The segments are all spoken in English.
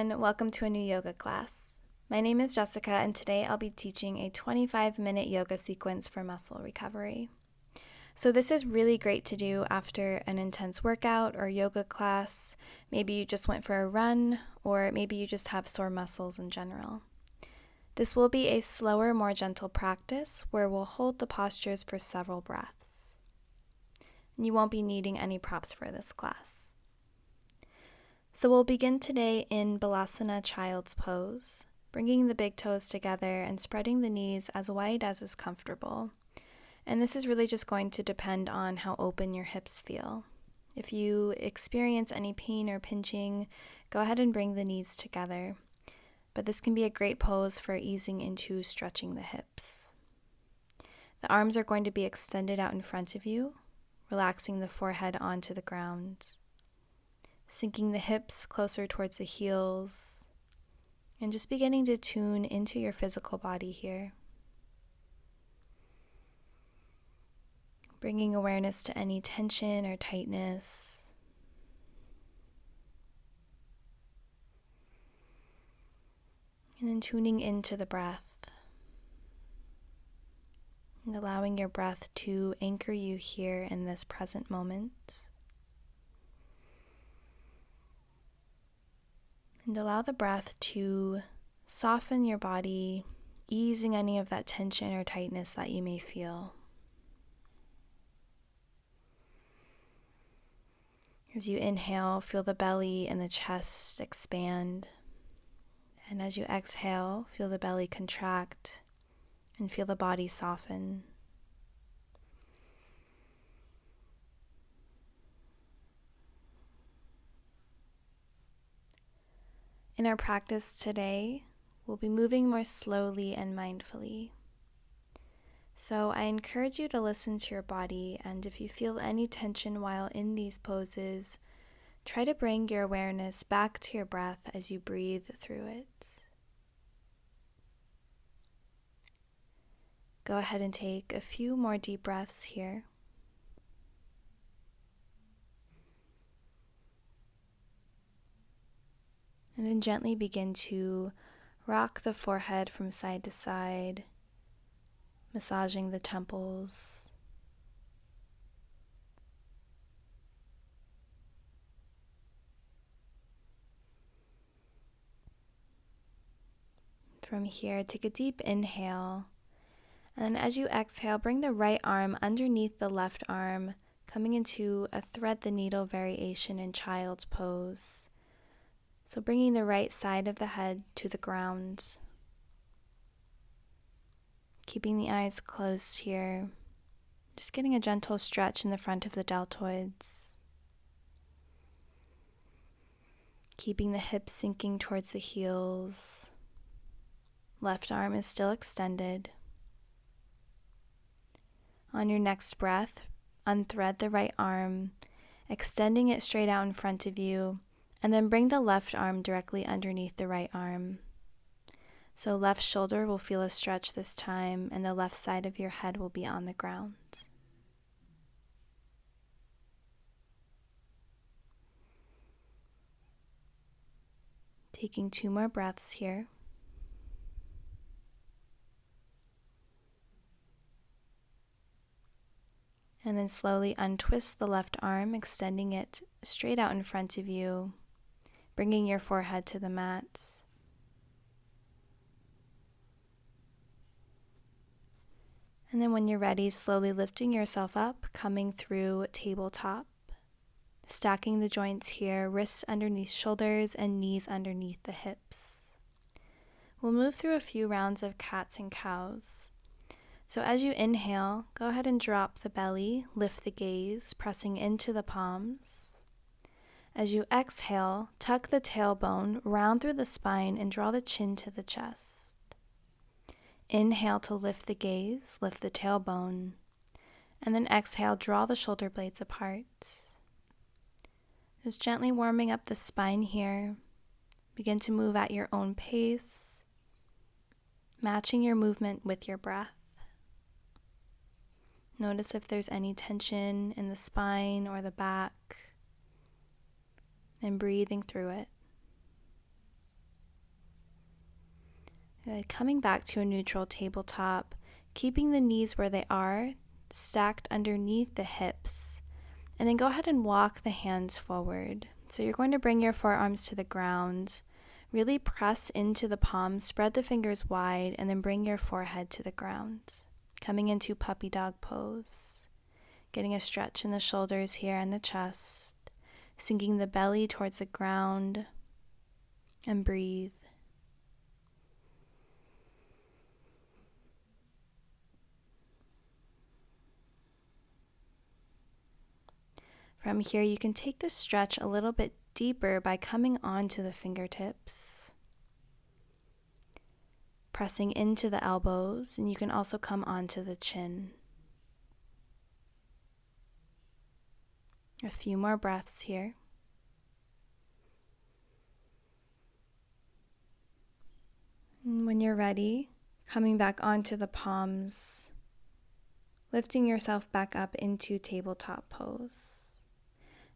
everyone, welcome to a new yoga class. My name is Jessica and today I'll be teaching a 25-minute yoga sequence for muscle recovery. So this is really great to do after an intense workout or yoga class. Maybe you just went for a run, or maybe you just have sore muscles in general. This will be a slower, more gentle practice where we'll hold the postures for several breaths. You won't be needing any props for this class. So we'll begin today in Balasana Child's Pose, bringing the big toes together and spreading the knees as wide as is comfortable. And this is really just going to depend on how open your hips feel. If you experience any pain or pinching, go ahead and bring the knees together. But this can be a great pose for easing into stretching the hips. The arms are going to be extended out in front of you, relaxing the forehead onto the ground. Sinking the hips closer towards the heels, and just beginning to tune into your physical body here. Bringing awareness to any tension or tightness. And then tuning into the breath. And allowing your breath to anchor you here in this present moment. And allow the breath to soften your body, easing any of that tension or tightness that you may feel. As you inhale, feel the belly and the chest expand. And as you exhale, feel the belly contract and feel the body soften. In our practice today, we'll be moving more slowly and mindfully. So I encourage you to listen to your body, and if you feel any tension while in these poses, try to bring your awareness back to your breath as you breathe through it. Go ahead and take a few more deep breaths here. And then gently begin to rock the forehead from side to side, massaging the temples. From here, take a deep inhale. And then as you exhale, bring the right arm underneath the left arm, coming into a thread the needle variation in child's pose. So bringing the right side of the head to the ground. Keeping the eyes closed here. Just getting a gentle stretch in the front of the deltoids. Keeping the hips sinking towards the heels. Left arm is still extended. On your next breath, unthread the right arm, extending it straight out in front of you. And then bring the left arm directly underneath the right arm. So left shoulder will feel a stretch this time, and the left side of your head will be on the ground. Taking 2 more breaths here. And then slowly untwist the left arm, extending it straight out in front of you. Bringing your forehead to the mat. And then when you're ready, slowly lifting yourself up, coming through tabletop. Stacking the joints here, wrists underneath shoulders and knees underneath the hips. We'll move through a few rounds of cats and cows. So as you inhale, go ahead and drop the belly, lift the gaze, pressing into the palms. As you exhale, tuck the tailbone, round through the spine, and draw the chin to the chest. Inhale to lift the gaze, lift the tailbone, and then exhale, draw the shoulder blades apart. Just gently warming up the spine here. Begin to move at your own pace, matching your movement with your breath. Notice if there's any tension in the spine or the back. And breathing through it. Good. Coming back to a neutral tabletop, keeping the knees where they are, stacked underneath the hips. And then go ahead and walk the hands forward. So you're going to bring your forearms to the ground, really press into the palms, spread the fingers wide, and then bring your forehead to the ground. Coming into puppy dog pose. Getting a stretch in the shoulders here and the chest. Sinking the belly towards the ground. And breathe. From here, you can take the stretch a little bit deeper by coming onto the fingertips, pressing into the elbows, and you can also come onto the chin. A few more breaths here. And when you're ready, coming back onto the palms, lifting yourself back up into tabletop pose.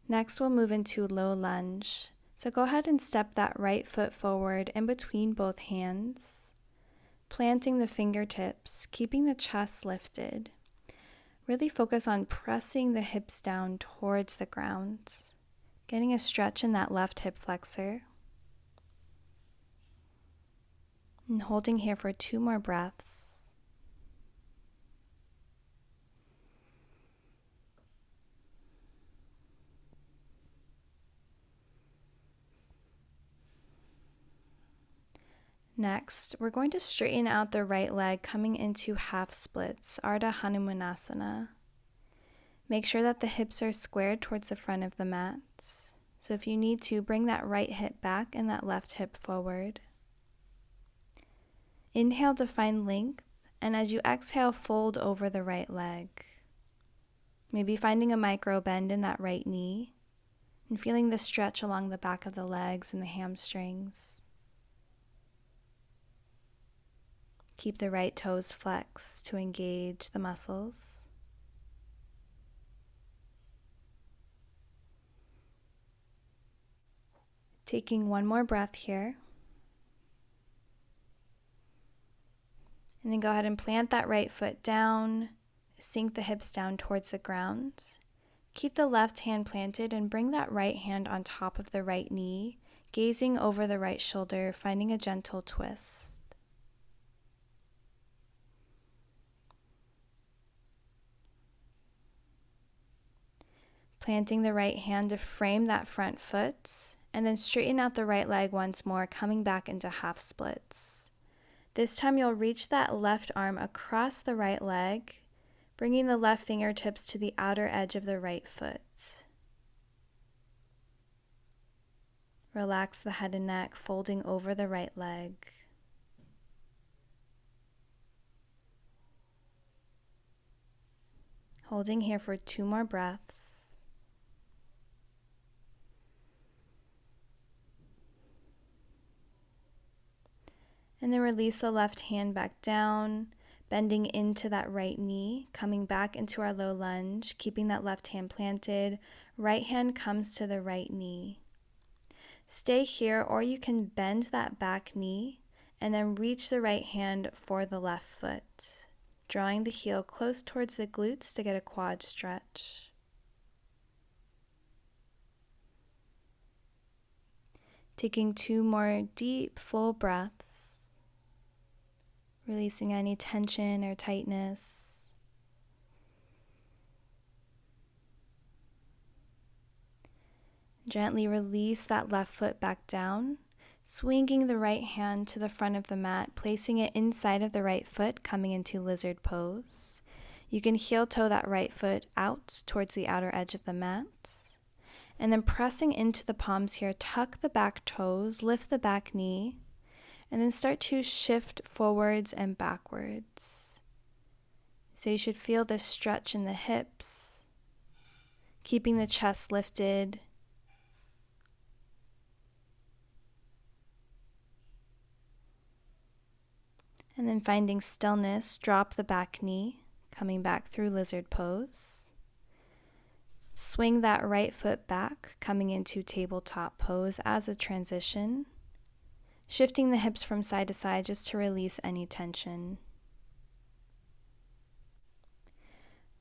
Next, we'll move into low lunge. So go ahead and step that right foot forward in between both hands, planting the fingertips, keeping the chest lifted. Really focus on pressing the hips down towards the ground, getting a stretch in that left hip flexor. And holding here for 2 more breaths. Next, we're going to straighten out the right leg coming into half splits, Ardha Hanumanasana. Make sure that the hips are squared towards the front of the mat. So if you need to, bring that right hip back and that left hip forward. Inhale to find length, and as you exhale, fold over the right leg. Maybe finding a micro bend in that right knee, and feeling the stretch along the back of the legs and the hamstrings. Keep the right toes flexed to engage the muscles. Taking 1 more breath here. And then go ahead and plant that right foot down, sink the hips down towards the ground. Keep the left hand planted and bring that right hand on top of the right knee, gazing over the right shoulder, finding a gentle twist. Planting the right hand to frame that front foot, and then straighten out the right leg once more, coming back into half splits. This time you'll reach that left arm across the right leg, bringing the left fingertips to the outer edge of the right foot. Relax the head and neck, folding over the right leg. Holding here for 2 more breaths. And then release the left hand back down, bending into that right knee, coming back into our low lunge, keeping that left hand planted. Right hand comes to the right knee. Stay here, or you can bend that back knee and then reach the right hand for the left foot, drawing the heel close towards the glutes to get a quad stretch. Taking 2 more deep, full breaths. Releasing any tension or tightness. Gently release that left foot back down, swinging the right hand to the front of the mat, placing it inside of the right foot, coming into lizard pose. You can heel toe that right foot out towards the outer edge of the mat. And then pressing into the palms here, tuck the back toes, lift the back knee, and then start to shift forwards and backwards. So you should feel this stretch in the hips, keeping the chest lifted. And then finding stillness, drop the back knee, coming back through lizard pose. Swing that right foot back, coming into tabletop pose as a transition. shifting the hips from side to side just to release any tension.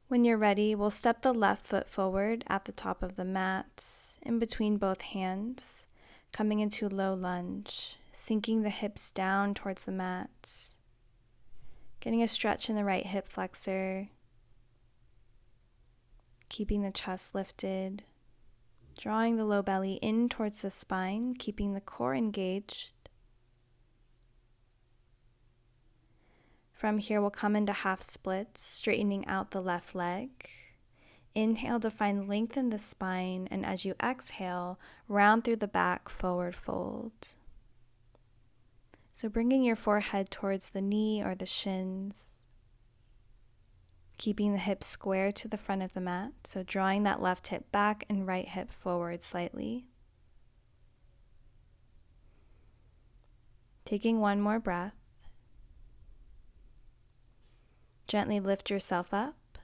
When you're ready, we'll step the left foot forward at the top of the mat, in between both hands, coming into low lunge, sinking the hips down towards the mat, getting a stretch in the right hip flexor, keeping the chest lifted, drawing the low belly in towards the spine, keeping the core engaged. From here, we'll come into half splits, straightening out the left leg. Inhale to find length in the spine, and as you exhale, round through the back, forward fold. So bringing your forehead towards the knee or the shins, keeping the hips square to the front of the mat, so drawing that left hip back and right hip forward slightly. Taking one more breath. Gently lift yourself up,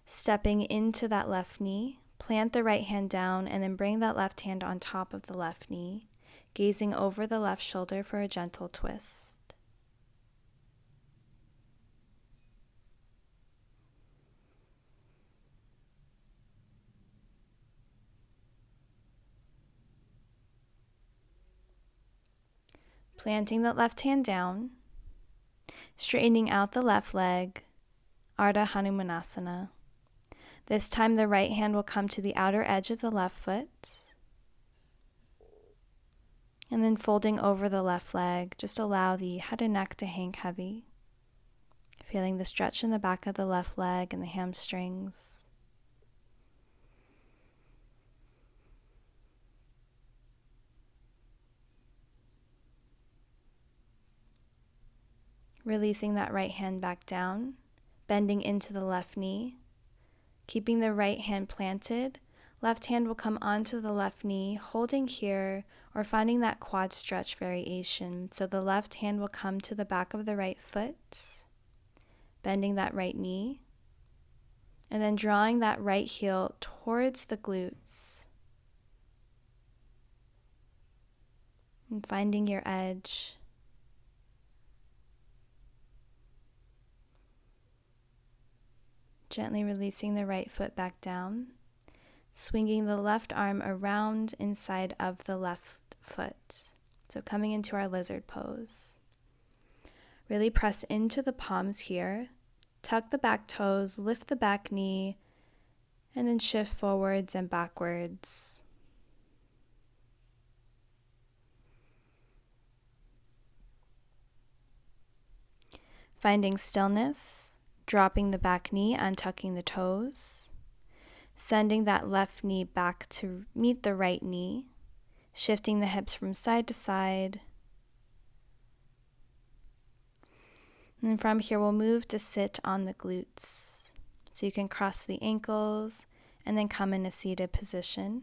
stepping into that left knee, plant the right hand down, and then bring that left hand on top of the left knee, gazing over the left shoulder for a gentle twist. Planting the left hand down, straightening out the left leg, Ardha Hanumanasana. This time the right hand will come to the outer edge of the left foot, and then folding over the left leg, just allow the head and neck to hang heavy, feeling the stretch in the back of the left leg and the hamstrings. Releasing that right hand back down, bending into the left knee, keeping the right hand planted. Left hand will come onto the left knee, holding here or finding that quad stretch variation. So the left hand will come to the back of the right foot, bending that right knee, and then drawing that right heel towards the glutes and finding your edge. Gently releasing the right foot back down, swinging the left arm around inside of the left foot. So coming into our lizard pose. Really press into the palms here, tuck the back toes, lift the back knee, and then shift forwards and backwards. Finding stillness. Dropping the back knee, untucking the toes, sending that left knee back to meet the right knee, shifting the hips from side to side. And then from here, we'll move to sit on the glutes. So you can cross the ankles and then come in a seated position.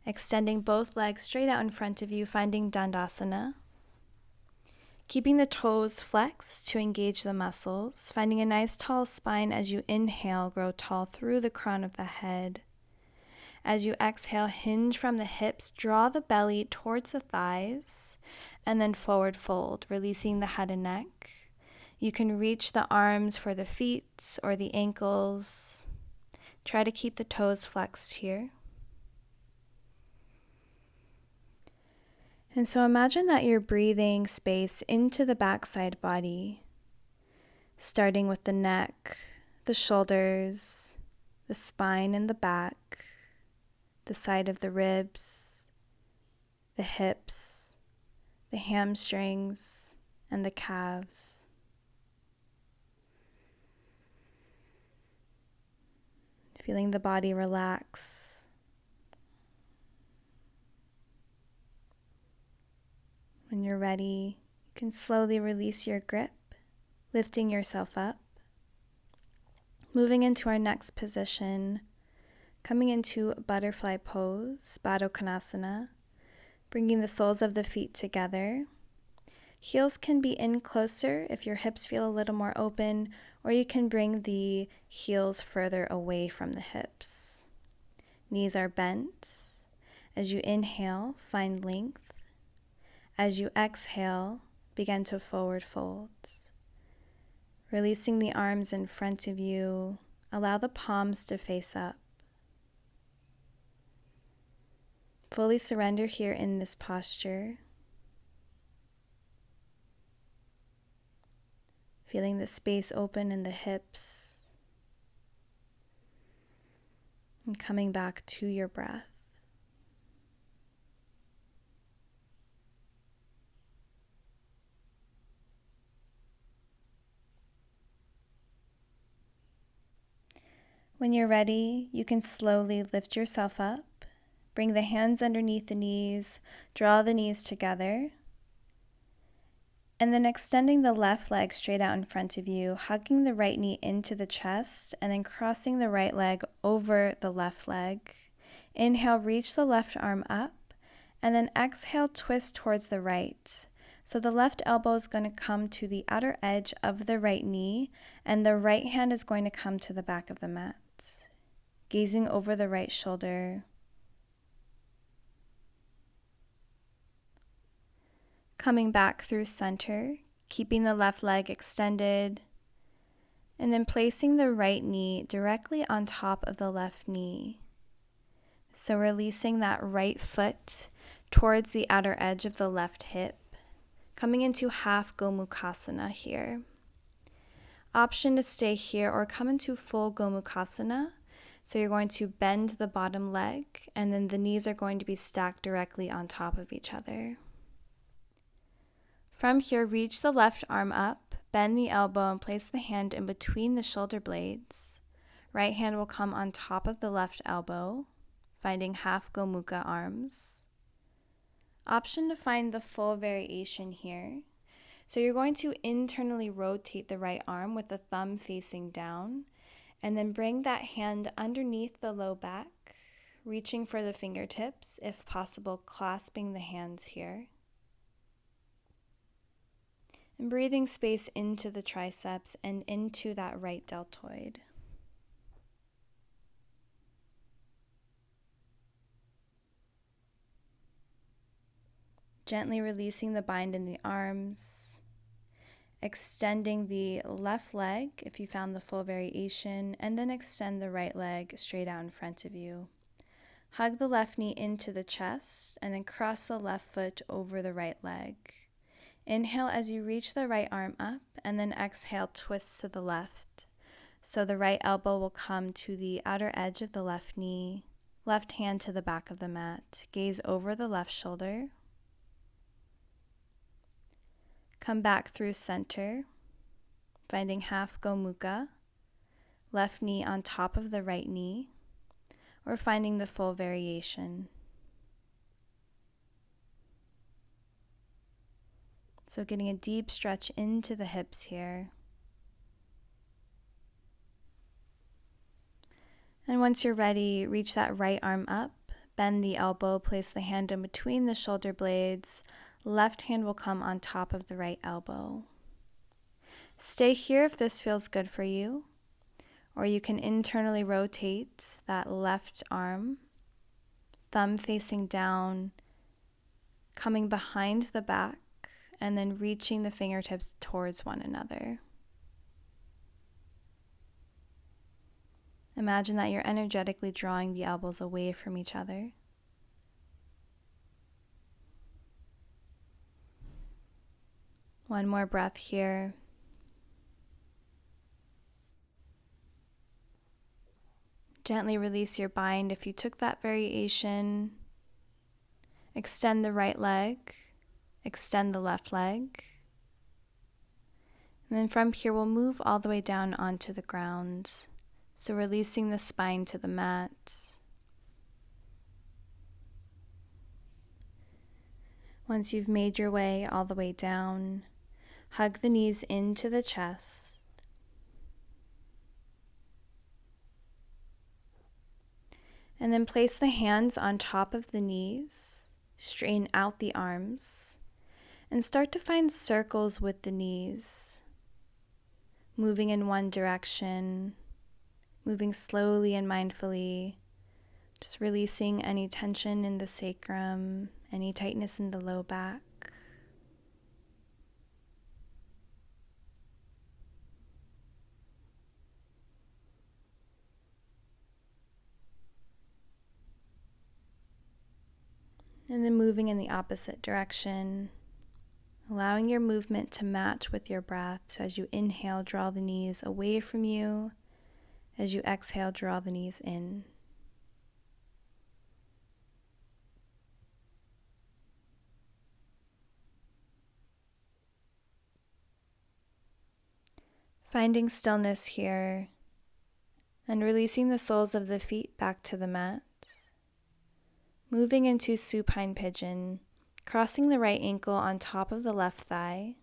Extending both legs straight out in front of you, finding Dandasana. Keeping the toes flexed to engage the muscles, finding a nice tall spine as you inhale, grow tall through the crown of the head. As you exhale, hinge from the hips, draw the belly towards the thighs, and then forward fold, releasing the head and neck. You can reach the arms for the feet or the ankles. Try to keep the toes flexed here. And so imagine that you're breathing space into the backside body, starting with the neck, the shoulders, the spine and the back, the side of the ribs, the hips, the hamstrings, and the calves. Feeling the body relax. When you're ready, you can slowly release your grip, lifting yourself up. Moving into our next position, coming into butterfly pose, Baddha Konasana, bringing the soles of the feet together. Heels can be in closer if your hips feel a little more open, or you can bring the heels further away from the hips. Knees are bent. As you inhale, find length. As you exhale, begin to forward fold. Releasing the arms in front of you, allow the palms to face up. Fully surrender here in this posture. Feeling the space open in the hips. And coming back to your breath. When you're ready, you can slowly lift yourself up, bring the hands underneath the knees, draw the knees together, and then extending the left leg straight out in front of you, hugging the right knee into the chest, and then crossing the right leg over the left leg. Inhale, reach the left arm up, and then exhale, twist towards the right. So the left elbow is going to come to the outer edge of the right knee, and the right hand is going to come to the back of the mat. Gazing over the right shoulder. Coming back through center, keeping the left leg extended, and then placing the right knee directly on top of the left knee. So releasing that right foot towards the outer edge of the left hip, coming into half Gomukhasana here. Option to stay here or come into full Gomukhasana. So you're going to bend the bottom leg, and then the knees are going to be stacked directly on top of each other. From here, reach the left arm up, bend the elbow, and place the hand in between the shoulder blades. Right hand will come on top of the left elbow, finding half Gomukha arms. Option to find the full variation here. So you're going to internally rotate the right arm with the thumb facing down, and then bring that hand underneath the low back, reaching for the fingertips, if possible, clasping the hands here. And breathing space into the triceps and into that right deltoid. Gently releasing the bind in the arms. Extending the left leg if you found the full variation, and then extend the right leg straight out in front of you. Hug the left knee into the chest, and then cross the left foot over the right leg. Inhale as you reach the right arm up, and then exhale, twist to the left. So the right elbow will come to the outer edge of the left knee, left hand to the back of the mat. Gaze over the left shoulder. Come back through center, finding half Gomukha, left knee on top of the right knee, or finding the full variation. So getting a deep stretch into the hips here. And once you're ready, reach that right arm up, bend the elbow, place the hand in between the shoulder blades. Left hand will come on top of the right elbow. Stay here if this feels good for you, or you can internally rotate that left arm, thumb facing down, coming behind the back, and then reaching the fingertips towards one another. Imagine that you're energetically drawing the elbows away from each other. One more breath here. Gently release your bind if you took that variation. Extend the right leg. Extend the left leg. And then from here, we'll move all the way down onto the ground. So releasing the spine to the mat. Once you've made your way all the way down, hug the knees into the chest. And then place the hands on top of the knees, straighten out the arms, and start to find circles with the knees, moving in one direction, moving slowly and mindfully, just releasing any tension in the sacrum, any tightness in the low back. And then moving in the opposite direction, allowing your movement to match with your breath. So as you inhale, draw the knees away from you. As you exhale, draw the knees in. Finding stillness here and releasing the soles of the feet back to the mat. Moving into supine pigeon, crossing the right ankle on top of the left thigh.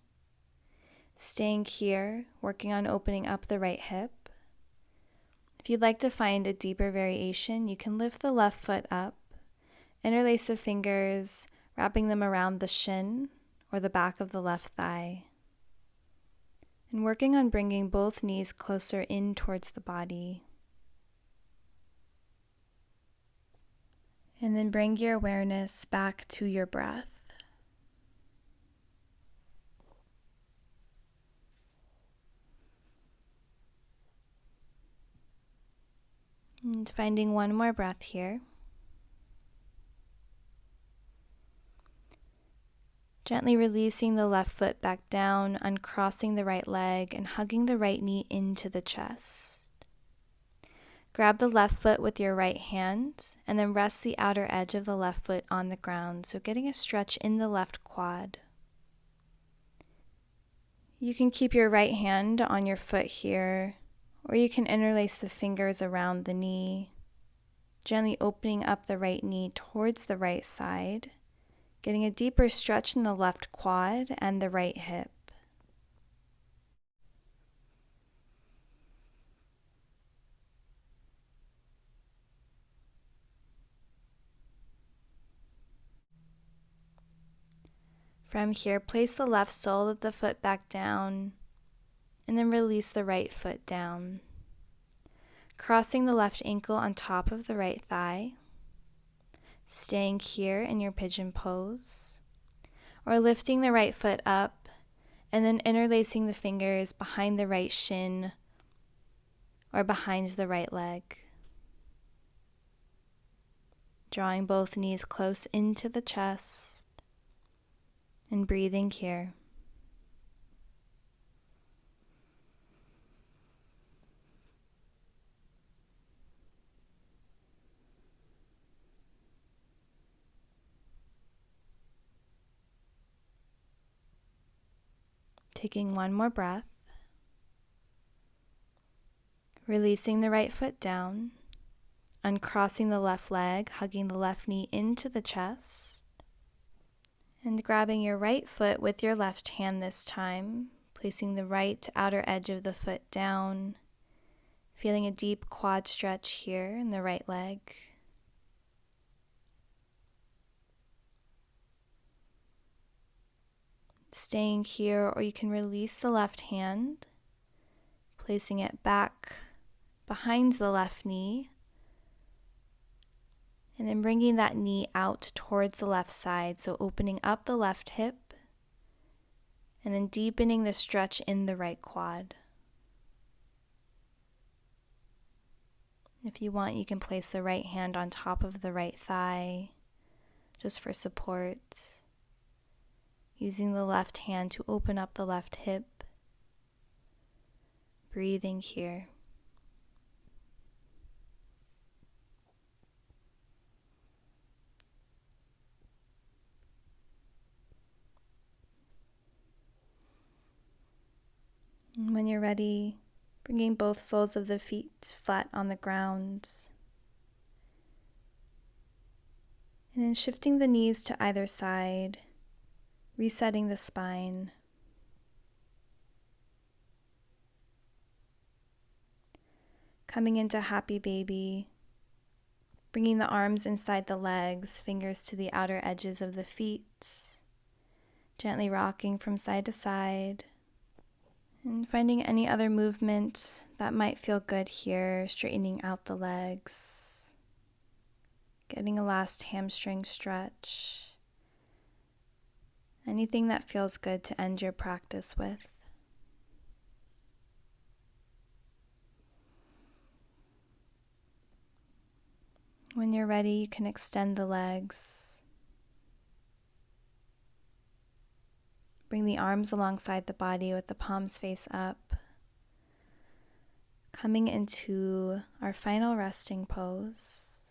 Staying here, working on opening up the right hip. If you'd like to find a deeper variation, you can lift the left foot up, interlace the fingers, wrapping them around the shin or the back of the left thigh. And working on bringing both knees closer in towards the body. And then bring your awareness back to your breath. And finding one more breath here. Gently releasing the left foot back down, uncrossing the right leg, and hugging the right knee into the chest. Grab the left foot with your right hand, and then rest the outer edge of the left foot on the ground, so getting a stretch in the left quad. You can keep your right hand on your foot here, or you can interlace the fingers around the knee, gently opening up the right knee towards the right side, getting a deeper stretch in the left quad and the right hip. From here, place the left sole of the foot back down, and then release the right foot down. Crossing the left ankle on top of the right thigh, staying here in your pigeon pose, or lifting the right foot up, and then interlacing the fingers behind the right shin or behind the right leg. Drawing both knees close into the chest. And breathing here. Taking one more breath. Releasing the right foot down. Uncrossing the left leg, hugging the left knee into the chest. And grabbing your right foot with your left hand this time, placing the right outer edge of the foot down, feeling a deep quad stretch here in the right leg. Staying here, or you can release the left hand, placing it back behind the left knee, and then bringing that knee out towards the left side, so opening up the left hip, and then deepening the stretch in the right quad. If you want, you can place the right hand on top of the right thigh, just for support. Using the left hand to open up the left hip. Breathing here. And when you're ready, bringing both soles of the feet flat on the ground. And then shifting the knees to either side, resetting the spine. Coming into happy baby, bringing the arms inside the legs, fingers to the outer edges of the feet, gently rocking from side to side. And finding any other movement that might feel good here, straightening out the legs, getting a last hamstring stretch. Anything that feels good to end your practice with. When you're ready, you can extend the legs, Bring the arms alongside the body with the palms face up. Coming into our final resting pose.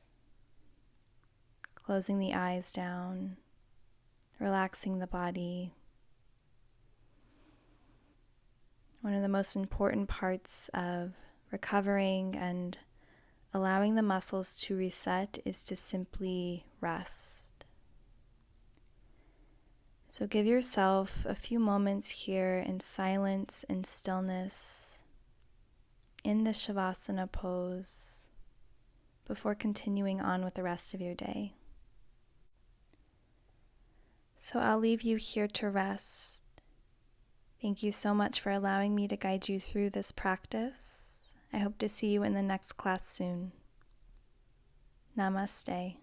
Closing the eyes down, relaxing the body. One of the most important parts of recovering and allowing the muscles to reset is to simply rest. So give yourself a few moments here in silence and stillness in the Shavasana pose before continuing on with the rest of your day. So I'll leave you here to rest. Thank you so much for allowing me to guide you through this practice. I hope to see you in the next class soon. Namaste.